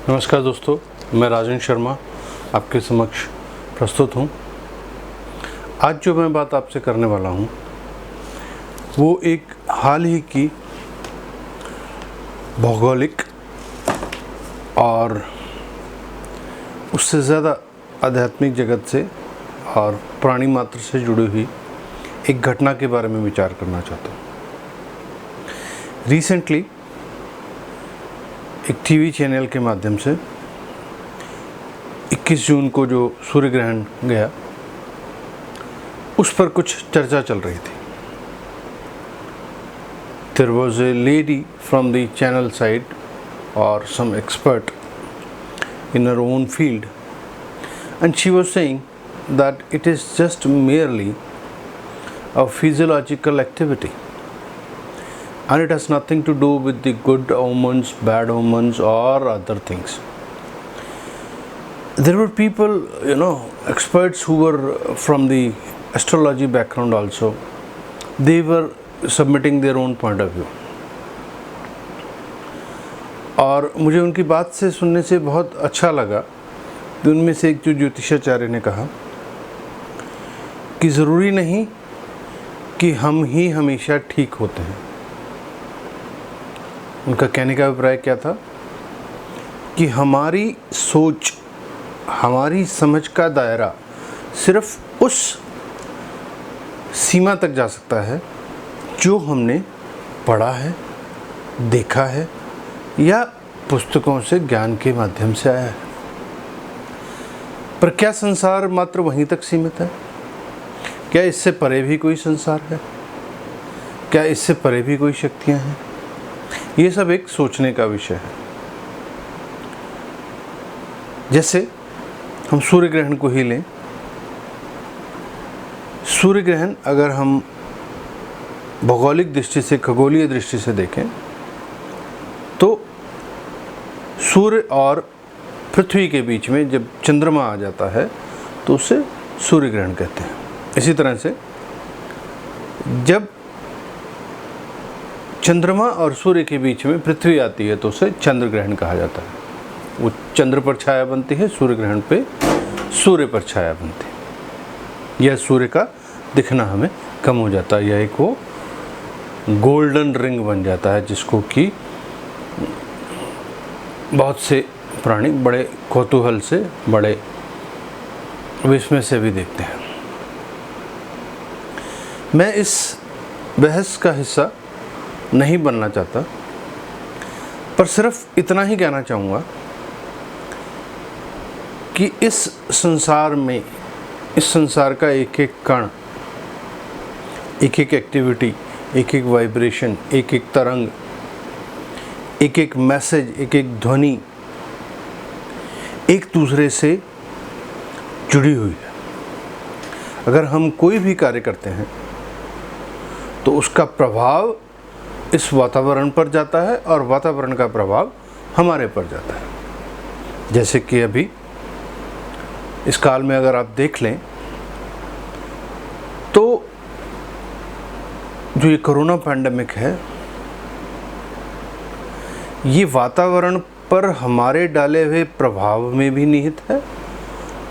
नमस्कार दोस्तों, मैं राजन शर्मा आपके समक्ष प्रस्तुत हूँ। आज जो मैं बात आपसे करने वाला हूँ वो एक हाल ही की भौगोलिक और उससे ज़्यादा आध्यात्मिक जगत से और प्राणी मात्र से जुड़ी हुई एक घटना के बारे में विचार करना चाहता हूँ। रिसेंटली एक टीवी चैनल के माध्यम से 21 जून को जो सूर्य ग्रहण गया उस पर कुछ चर्चा चल रही थी। There was a lady from the channel side or some expert in her own field, and she was saying that it is just merely a physiological activity and it has nothing to do with the good omens, bad omens or other things. There were people, experts who were from the astrology background also. They were submitting their own point of view. और मुझे उनकी बात से सुनने से बहुत अच्छा लगा कि उनमें से एक जो ज्योतिषाचार्य ने कहा कि ज़रूरी नहीं कि हम ही हमेशा ठीक होते हैं। उनका कहने का अभिप्राय क्या था कि हमारी सोच, हमारी समझ का दायरा सिर्फ उस सीमा तक जा सकता है जो हमने पढ़ा है, देखा है या पुस्तकों से ज्ञान के माध्यम से आया है। पर क्या संसार मात्र वहीं तक सीमित है? क्या इससे परे भी कोई संसार है? क्या इससे परे भी कोई शक्तियां हैं? ये सब एक सोचने का विषय है। जैसे हम सूर्य ग्रहण को ही लें। सूर्य ग्रहण अगर हम भौगोलिक दृष्टि से, खगोलीय दृष्टि से देखें तो सूर्य और पृथ्वी के बीच में जब चंद्रमा आ जाता है तो उसे सूर्य ग्रहण कहते हैं। इसी तरह से जब चंद्रमा और सूर्य के बीच में पृथ्वी आती है तो उसे चंद्र ग्रहण कहा जाता है। वो चंद्र पर छाया बनती है, सूर्य ग्रहण पे सूर्य पर छाया बनती है। यह सूर्य का दिखना हमें कम हो जाता है। यह एक वो गोल्डन रिंग बन जाता है जिसको कि बहुत से प्राणी बड़े कौतूहल से, बड़े विस्मय से भी देखते हैं। मैं इस बहस का हिस्सा नहीं बनना चाहता, पर सिर्फ इतना ही कहना चाहूँगा कि इस संसार में, इस संसार का एक एक कण, एक एक एक्टिविटी, एक एक वाइब्रेशन, एक एक तरंग, एक एक मैसेज, एक एक ध्वनि एक दूसरे से जुड़ी हुई है। अगर हम कोई भी कार्य करते हैं तो उसका प्रभाव इस वातावरण पर जाता है और वातावरण का प्रभाव हमारे पर जाता है। जैसे कि अभी इस काल में अगर आप देख लें तो जो ये कोरोना पैंडेमिक है, ये वातावरण पर हमारे डाले हुए प्रभाव में भी निहित है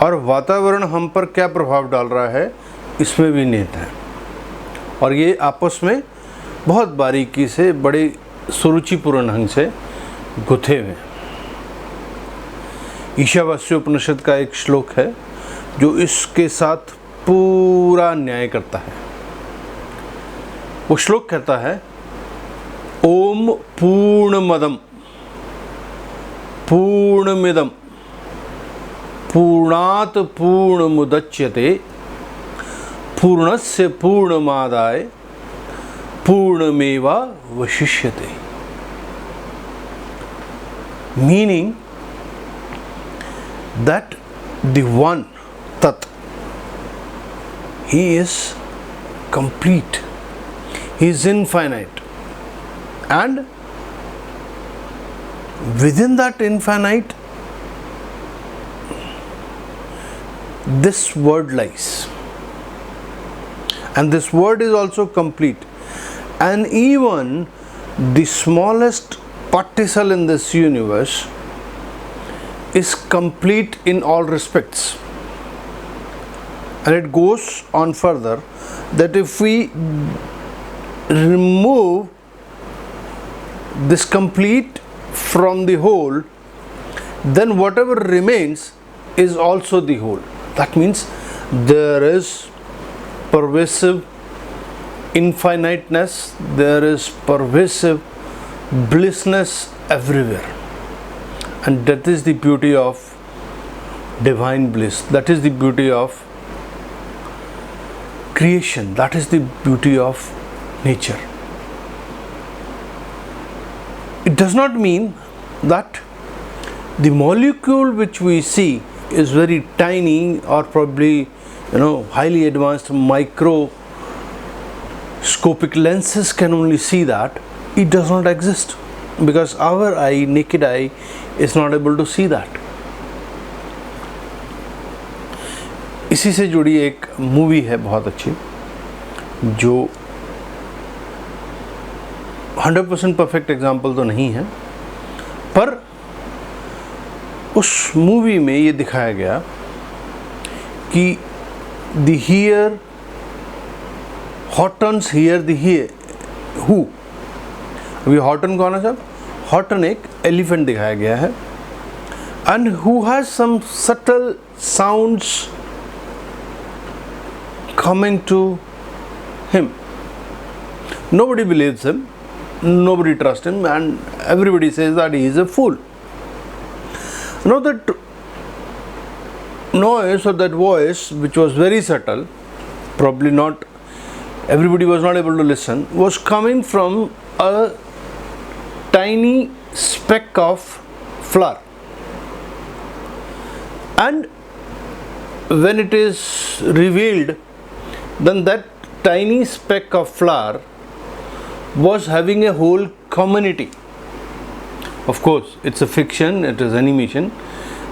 और वातावरण हम पर क्या प्रभाव डाल रहा है इसमें भी निहित है। और ये आपस में बहुत बारीकी से, बड़े सुरुचिपूर्ण ढंग से गुथे हुए। ईशावास्योपनिषद का एक श्लोक है जो इसके साथ पूरा न्याय करता है। वो श्लोक कहता है, ओम पूर्णमदम पूर्णमिदम पूर्णात् पूर्णमुदच्यते पूर्णस्य पूर्णमादाय पूर्णमेवा वशिष्यते। Meaning that the one Tat, he is complete, he is infinite, and within that infinite this word lies, and this word is also complete. And even the smallest particle in this universe is complete in all respects. And it goes on further that if we remove this complete from the whole, then whatever remains is also the whole. That means there is pervasive infiniteness, there is pervasive blissness everywhere. And that is the beauty of divine bliss. That is the beauty of creation. That is the beauty of nature. It does not mean that the molecule which we see is very tiny or probably highly advanced microscopic lenses can only see that. It does not exist because our eye, naked eye, is not able to see that. इसी से जुड़ी एक movie है बहुत अच्छी, जो 100% perfect example तो नहीं है, पर उस मूवी में ये दिखाया गया कि the here Horton's here the here who. अभी हॉटन कौन है साहब? हॉटन एक एलिफेंट दिखाया गया है, and who has some subtle sounds coming to him. Nobody believes him, nobody trusts him, and everybody says that he is a fool. Now that noise or that voice, which was very subtle, probably not everybody was not able to listen, was coming from a tiny speck of flour. And when it is revealed, then that tiny speck of flour was having a whole community. Of course, it's a fiction, it is animation,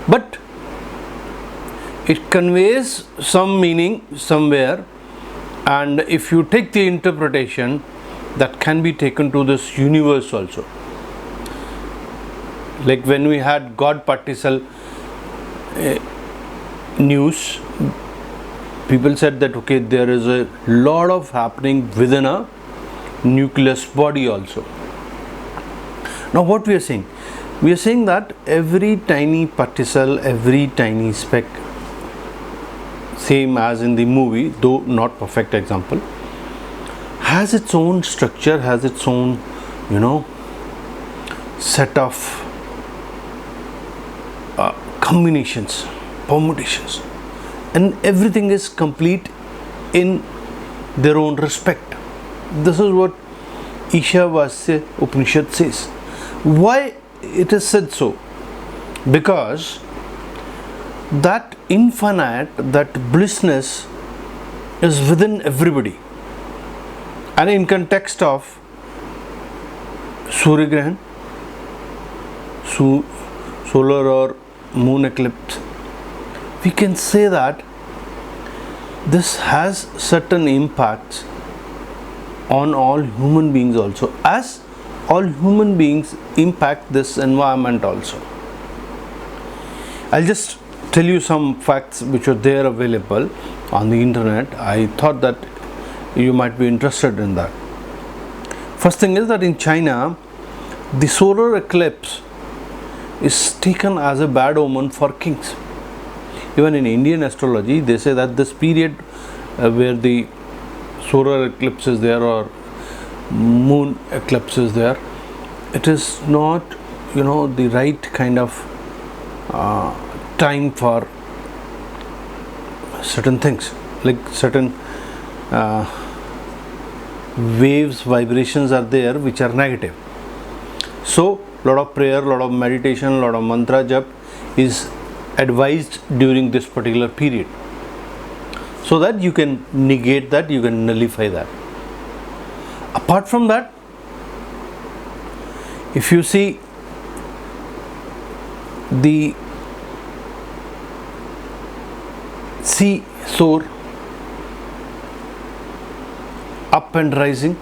but it conveys some meaning somewhere, and if you take the interpretation, that can be taken to this universe also. Like when we had God particle news, people said that okay, there is a lot of happening within a nucleus body also. Now what we are saying? We are saying that every tiny particle, every tiny speck, same as in the movie, though not perfect example, has its own structure, has its own set of combinations, permutations, and everything is complete in their own respect. This is what Ishavasya Upanishad says. Why it is said so? Because that infinite, that blissness is within everybody. And in context of Surya Grahan, solar or moon eclipse, we can say that this has certain impacts on all human beings also, as all human beings impact this environment also. I'll just tell you some facts which are there available on the internet. I thought that you might be interested in that. First thing is that in China, the solar eclipse is taken as a bad omen for kings. Even in Indian astrology, they say that this period where the solar eclipse is there or moon eclipse is there, it is not the right kind of time for certain things, like certain waves, vibrations are there which are negative. So lot of prayer, lot of meditation, lot of mantra jap is advised during this particular period, so that you can negate that, you can nullify that. Apart from that, if you see the seesaw up and rising,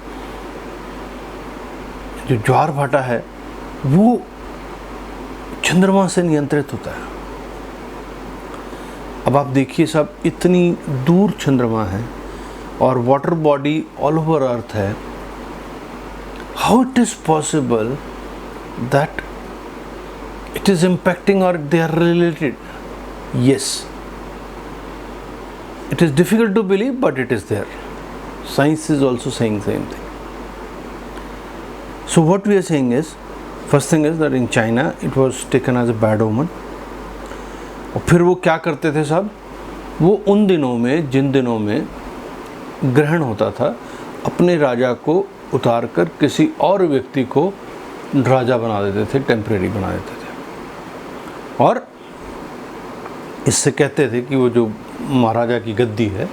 जो ज्वार भाटा है वो चंद्रमा से नियंत्रित होता है। अब आप देखिए साहब, इतनी दूर चंद्रमा है और water body all over Earth है। How it is possible that it is impacting और they are related? Yes, it is difficult to believe, but it is there. Science is also saying same thing. So what we are saying is, first thing is that in China it was taken as a bad omen. और फिर वो क्या करते थे साहब, वो उन दिनों में, जिन दिनों में ग्रहण होता था, अपने राजा को उतार कर किसी और व्यक्ति को राजा बना देते थे, टेम्परेरी बना देते थे, और इससे कहते थे कि वो जो महाराजा की गद्दी है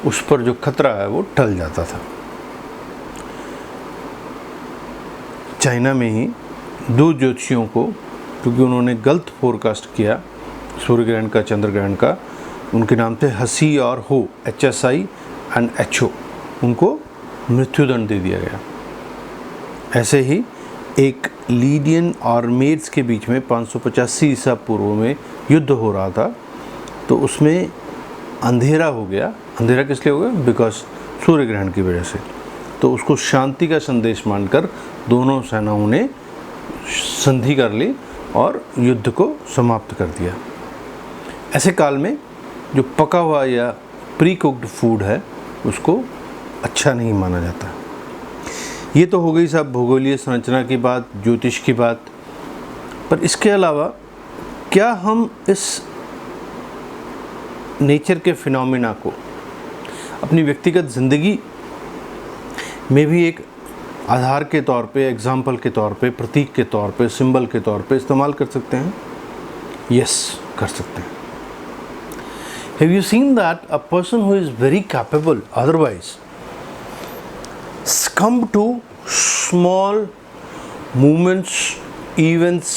उस पर जो खतरा है वो टल जाता था। चाइना में ही दो ज्योतिषियों को, क्योंकि उन्होंने गलत फोरकास्ट किया सूर्य ग्रहण का, चंद्र ग्रहण का, उनके नाम थे हसी और हो, HSI एंड HO, उनको मृत्युदंड दे दिया गया। ऐसे ही एक लीडियन और मेड्स के बीच में 585 ईसा पूर्व में युद्ध हो रहा था, तो उसमें अंधेरा हो गया। अंधेरा किस लिए हो गया? बिकॉज सूर्य ग्रहण की वजह से। तो उसको शांति का संदेश मानकर दोनों सेनाओं ने संधि कर ली और युद्ध को समाप्त कर दिया। ऐसे काल में जो पका हुआ या प्री कुक्ड फूड है उसको अच्छा नहीं माना जाता। ये तो हो गई साहब भूगोलीय संरचना की बात, ज्योतिष की बात। पर इसके अलावा क्या हम इस नेचर के फिनोमिना को अपनी व्यक्तिगत ज़िंदगी में भी एक आधार के तौर पे, एग्जाम्पल के तौर पे, प्रतीक के तौर पे, सिंबल के तौर पे इस्तेमाल कर सकते हैं? यस, कर सकते हैं। Have you seen that a person who is very capable otherwise come to small movements, events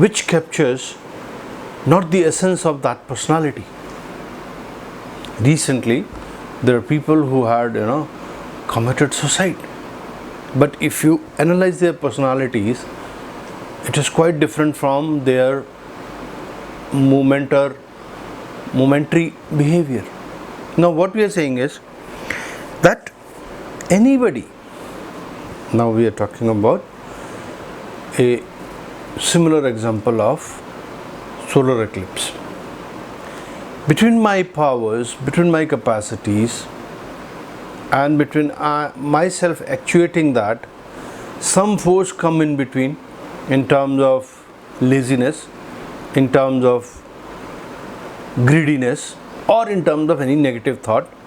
which captures not the essence of that personality. Recently there are people who had committed suicide, but if you analyze their personalities, it is quite different from their momentary behavior. Now what we are saying is that anybody, now we are talking about a similar example of solar eclipse. Between my powers, between my capacities, and between myself actuating that, some force come in between in terms of laziness, in terms of greediness, or in terms of any negative thought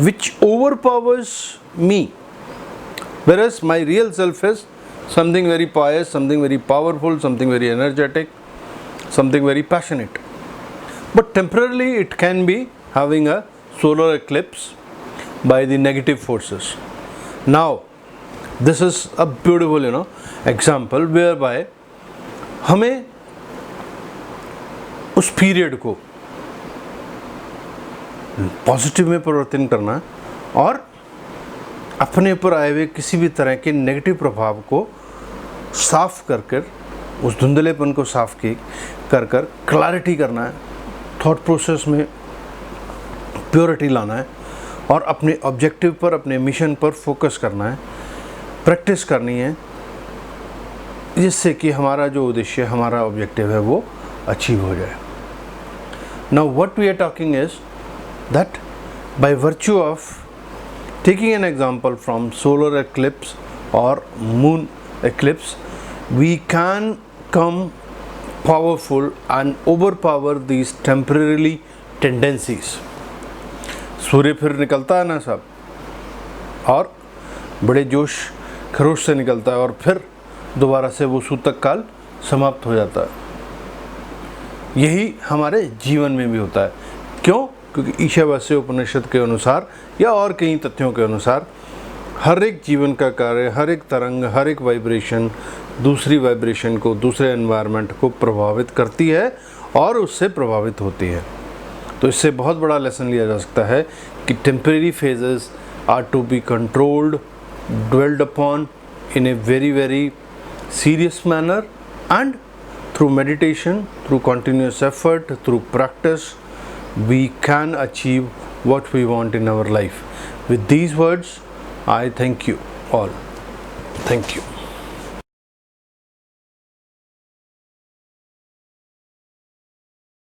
which overpowers me, whereas my real self is something very pious, something very powerful, something very energetic, something very passionate. But temporarily it can be having a solar eclipse by the negative forces. Now this is a beautiful example whereby हमें उस period को positive में परिवर्तन करना और अपने ऊपर आए हुए किसी भी तरह के नेगेटिव प्रभाव को साफ कर कर, उस धुंधलेपन को साफ कर क्लैरिटी करना है, थॉट प्रोसेस में प्योरिटी लाना है और अपने ऑब्जेक्टिव पर, अपने मिशन पर फोकस करना है, प्रैक्टिस करनी है, जिससे कि हमारा जो उद्देश्य, हमारा ऑब्जेक्टिव है वो अचीव हो जाए। Now what we are talking is that by virtue of taking an example from solar eclipse or moon eclipse, we can come powerful and overpower these temporarily tendencies. सूर्य फिर निकलता है ना साहब, और बड़े जोश खरोश से निकलता है और फिर दोबारा से वो सूतक काल समाप्त हो जाता है। यही हमारे जीवन में भी होता है। क्यों? क्योंकि ईशावास्य उपनिषद के अनुसार या और कई तथ्यों के अनुसार हर एक जीवन का कार्य, हर एक तरंग, हर एक वाइब्रेशन दूसरी वाइब्रेशन को, दूसरे एनवायरनमेंट को प्रभावित करती है और उससे प्रभावित होती है। तो इससे बहुत बड़ा लेसन लिया जा सकता है कि temporary phases are to be controlled, dwelled upon in a very very serious manner, and through meditation, through continuous effort, through practice, we can achieve what we want in our life. With these words, I thank you all. Thank you.